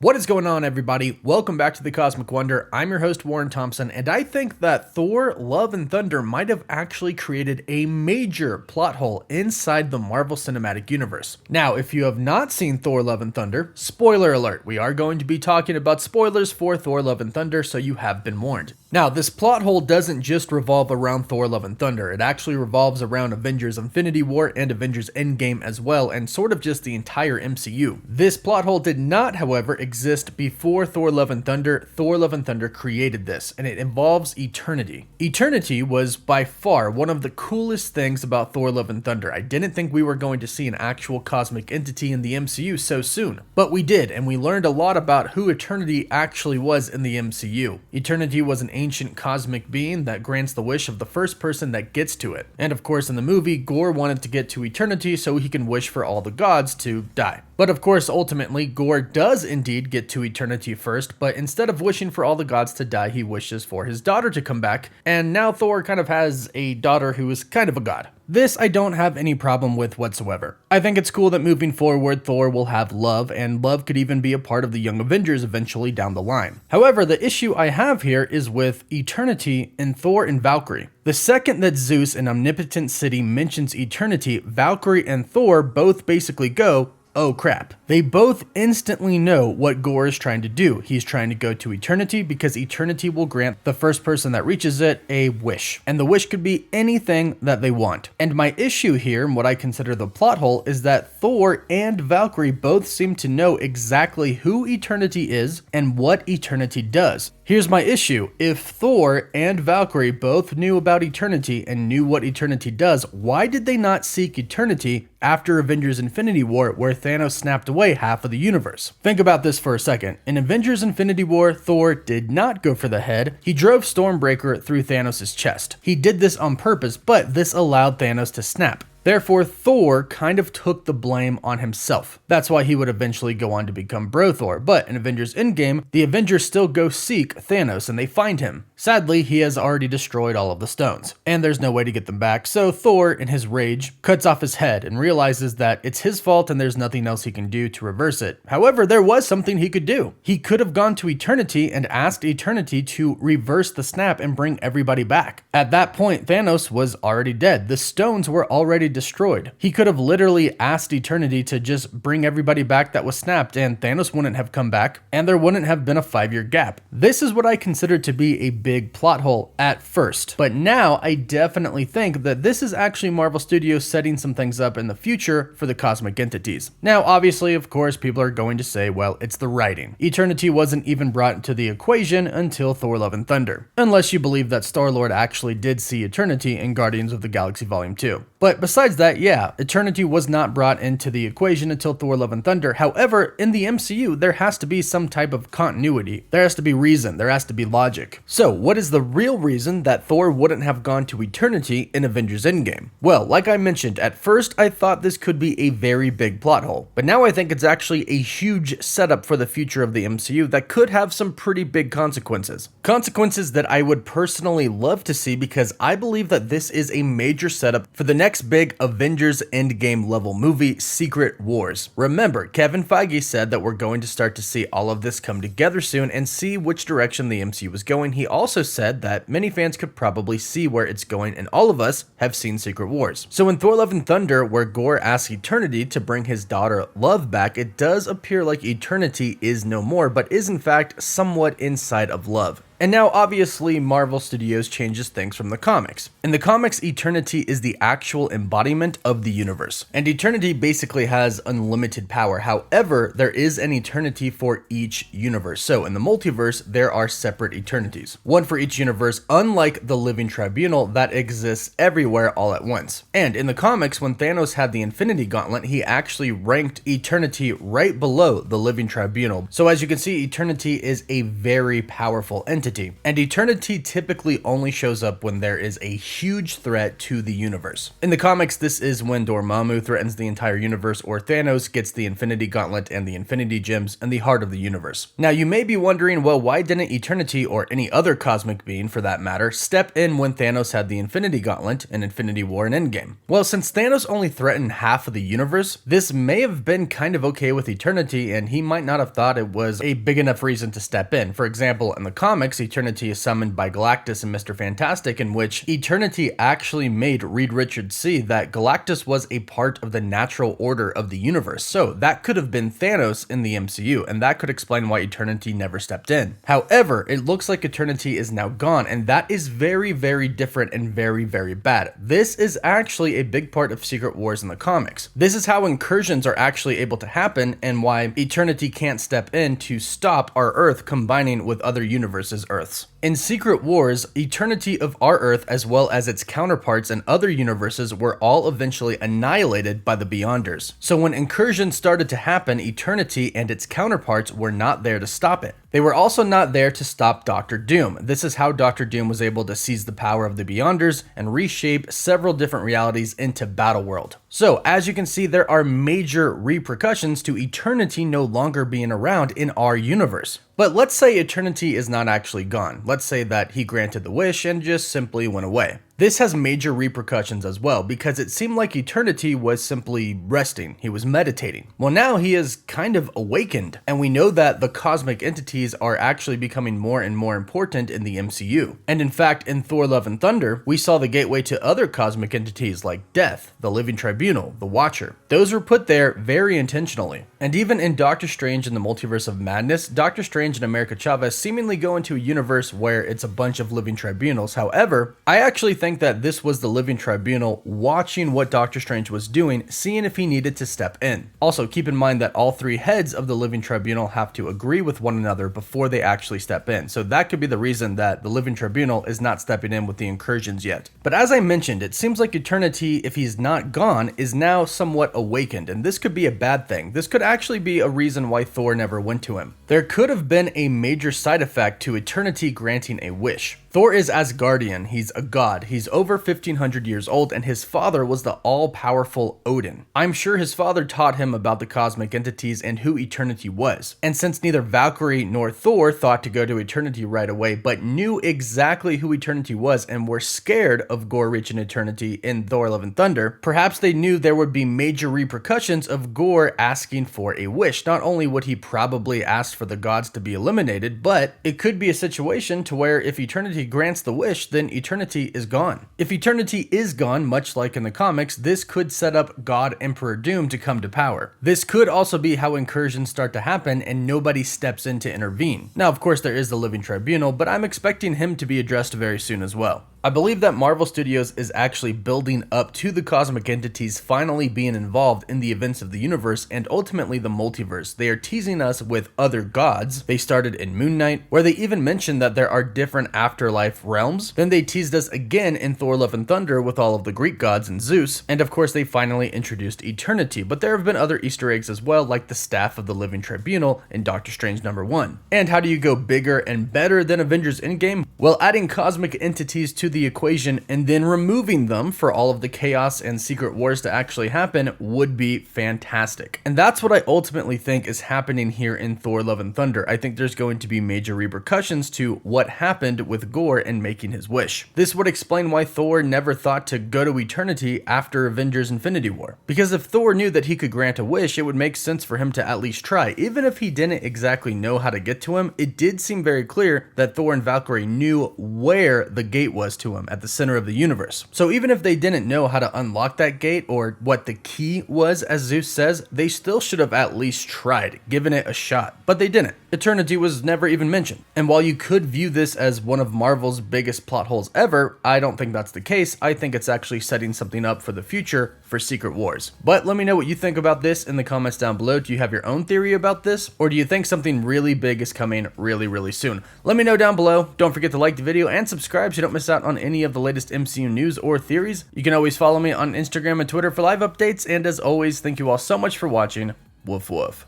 What is going on, everybody? Welcome back to the Cosmic Wonder. I'm your host, Warren Thompson, and I think that Thor, Love and Thunder might have actually created a major plot hole inside the Marvel Cinematic Universe. Now, if you have not seen Thor, Love and Thunder, spoiler alert, we are going to be talking about spoilers for Thor, Love and Thunder, so you have been warned. Now, this plot hole doesn't just revolve around Thor, Love and Thunder. It actually revolves around Avengers Infinity War and Avengers Endgame as well, and sort of just the entire MCU. This plot hole did not, however, exist before Thor, Love and Thunder. Thor, Love and Thunder created this, and it involves eternity. Eternity was by far one of the coolest things about Thor, Love and Thunder. I didn't think we were going to see an actual cosmic entity in the MCU so soon, but we did, and we learned a lot about who Eternity actually was in the MCU. Eternity was an ancient cosmic being that grants the wish of the first person that gets to it. And of course, in the movie, Gorr wanted to get to eternity so he can wish for all the gods to die. But of course, ultimately, Gorr does indeed get to eternity first, but instead of wishing for all the gods to die, he wishes for his daughter to come back, and now Thor kind of has a daughter who is kind of a god. This I don't have any problem with whatsoever. I think it's cool that moving forward, Thor will have love, and love could even be a part of the Young Avengers eventually down the line. However, the issue I have here is with eternity in Thor and Valkyrie. The second that Zeus, an omnipotent city, mentions eternity, Valkyrie and Thor both basically go, oh crap. They both instantly know what Gorr is trying to do. He's trying to go to eternity because eternity will grant the first person that reaches it a wish. And the wish could be anything that they want. And my issue here, and what I consider the plot hole, is that Thor and Valkyrie both seem to know exactly who eternity is and what eternity does. Here's my issue. If Thor and Valkyrie both knew about eternity and knew what eternity does, why did they not seek eternity after Avengers Infinity War, where Thanos snapped away half of the universe? Think about this for a second. In Avengers Infinity War, Thor did not go for the head. He drove Stormbreaker through Thanos' chest. He did this on purpose, but this allowed Thanos to snap. Therefore, Thor kind of took the blame on himself. That's why he would eventually go on to become Bro Thor. But in Avengers Endgame, the Avengers still go seek Thanos and they find him. Sadly, he has already destroyed all of the stones, and there's no way to get them back, so Thor, in his rage, cuts off his head and realizes that it's his fault and there's nothing else he can do to reverse it. However, there was something he could do. He could have gone to Eternity and asked Eternity to reverse the snap and bring everybody back. At that point, Thanos was already dead. The stones were already destroyed. He could have literally asked Eternity to just bring everybody back that was snapped, and Thanos wouldn't have come back, and there wouldn't have been a 5-year gap. This is what I consider to be a big plot hole at first, but now I definitely think that this is actually Marvel Studios setting some things up in the future for the cosmic entities. Now, obviously, of course, people are going to say, well, it's the writing. Eternity wasn't even brought into the equation until Thor, Love and Thunder, unless you believe that Star-Lord actually did see Eternity in Guardians of the Galaxy Volume 2. But besides that, yeah, Eternity was not brought into the equation until Thor, Love and Thunder. However, in the MCU, there has to be some type of continuity. There has to be reason. There has to be logic. So, what is the real reason that Thor wouldn't have gone to Eternity in Avengers Endgame? Well, like I mentioned, at first I thought this could be a very big plot hole, but now I think it's actually a huge setup for the future of the MCU that could have some pretty big consequences. Consequences that I would personally love to see, because I believe that this is a major setup for the next big Avengers Endgame level movie, Secret Wars. Remember, Kevin Feige said that we're going to start to see all of this come together soon and see which direction the MCU was going. He also said that many fans could probably see where it's going, and all of us have seen Secret Wars. So in Thor, Love and Thunder, where Gorr asks Eternity to bring his daughter Love back, it does appear like Eternity is no more, but is in fact somewhat inside of Love. And now, obviously, Marvel Studios changes things from the comics. In the comics, Eternity is the actual embodiment of the universe, and Eternity basically has unlimited power. However, there is an Eternity for each universe. So in the multiverse, there are separate Eternities, one for each universe, unlike the Living Tribunal that exists everywhere all at once. And in the comics, when Thanos had the Infinity Gauntlet, he actually ranked Eternity right below the Living Tribunal. So as you can see, Eternity is a very powerful entity. Eternity. And Eternity typically only shows up when there is a huge threat to the universe. In the comics, this is when Dormammu threatens the entire universe, or Thanos gets the Infinity Gauntlet and the Infinity Gems and the heart of the universe. Now, you may be wondering, well, why didn't Eternity, or any other cosmic being for that matter, step in when Thanos had the Infinity Gauntlet in Infinity War and Endgame? Well, since Thanos only threatened half of the universe, this may have been kind of okay with Eternity, and he might not have thought it was a big enough reason to step in. For example, in the comics, Eternity is summoned by Galactus and Mr. Fantastic, in which Eternity actually made Reed Richards see that Galactus was a part of the natural order of the universe. So that could have been Thanos in the MCU, and that could explain why Eternity never stepped in. However, it looks like Eternity is now gone, and that is very, very different and very, very bad. This is actually a big part of Secret Wars in the comics. This is how incursions are actually able to happen, and why Eternity can't step in to stop our Earth combining with other universes' Earths. In Secret Wars, Eternity of our Earth, as well as its counterparts in other universes, were all eventually annihilated by the Beyonders. So when incursions started to happen, Eternity and its counterparts were not there to stop it. They were also not there to stop Doctor Doom. This is how Doctor Doom was able to seize the power of the Beyonders and reshape several different realities into Battleworld. So, as you can see, there are major repercussions to Eternity no longer being around in our universe. But let's say Eternity is not actually gone. Let's say that he granted the wish and just simply went away. This has major repercussions as well, because it seemed like Eternity was simply resting. He was meditating. Well, now he is kind of awakened, and we know that the cosmic entities are actually becoming more and more important in the MCU. And in fact, in Thor: Love and Thunder, we saw the gateway to other cosmic entities like Death, the Living Tribunal, the Watcher. Those were put there very intentionally. And even in Doctor Strange in the Multiverse of Madness, Doctor Strange and America Chavez seemingly go into a universe where it's a bunch of living tribunals. However, I actually think that this was the Living Tribunal watching what Doctor Strange was doing, seeing if he needed to step in. Also, keep in mind that all three heads of the Living Tribunal have to agree with one another before they actually step in. So that could be the reason that the Living Tribunal is not stepping in with the incursions yet. But as I mentioned, it seems like Eternity, if he's not gone, is now somewhat awakened, and this could be a bad thing. This could actually be a reason why Thor never went to him. There could have been a major side effect to Eternity granting a wish. Thor is Asgardian, he's a god, he's over 1500 years old, and his father was the all-powerful Odin. I'm sure his father taught him about the cosmic entities and who Eternity was. And since neither Valkyrie nor Thor thought to go to Eternity right away, but knew exactly who Eternity was and were scared of Gorr reaching Eternity in Thor: Love and Thunder, perhaps they knew there would be major repercussions of Gorr asking for a wish. Not only would he probably ask for the gods to be eliminated, but it could be a situation to where if Eternity grants the wish, then Eternity is gone. If Eternity is gone, much like in the comics, this could set up God Emperor Doom to come to power. This could also be how incursions start to happen and nobody steps in to intervene. Now, of course, there is the Living Tribunal, but I'm expecting him to be addressed very soon as well. I believe that Marvel Studios is actually building up to the cosmic entities finally being involved in the events of the universe and ultimately the multiverse. They are teasing us with other gods. They started in Moon Knight, where they even mentioned that there are different afterlife realms. Then they teased us again in Thor: Love and Thunder with all of the Greek gods and Zeus. And of course, they finally introduced Eternity. But there have been other Easter eggs as well, like the Staff of the Living Tribunal in Doctor Strange #1. And how do you go bigger and better than Avengers Endgame? Well, adding cosmic entities to the equation and then removing them for all of the chaos and Secret Wars to actually happen would be fantastic. And that's what I ultimately think is happening here in Thor: Love and Thunder. I think there's going to be major repercussions to what happened with Gorr and making his wish. This would explain why Thor never thought to go to Eternity after Avengers Infinity War. Because if Thor knew that he could grant a wish, it would make sense for him to at least try. Even if he didn't exactly know how to get to him, it did seem very clear that Thor and Valkyrie knew where the gate was to him, at the center of the universe. So even if they didn't know how to unlock that gate or what the key was, as Zeus says, they still should have at least tried, given it a shot. But they didn't. Eternity was never even mentioned. And while you could view this as one of Marvel's biggest plot holes ever, I don't think that's the case. I think it's actually setting something up for the future for Secret Wars. But let me know what you think about this in the comments down below. Do you have your own theory about this? Or do you think something really big is coming really, really soon? Let me know down below. Don't forget to like the video and subscribe so you don't miss out on any of the latest MCU news or theories. You can always follow me on Instagram and Twitter for live updates. And as always, thank you all so much for watching. Woof woof.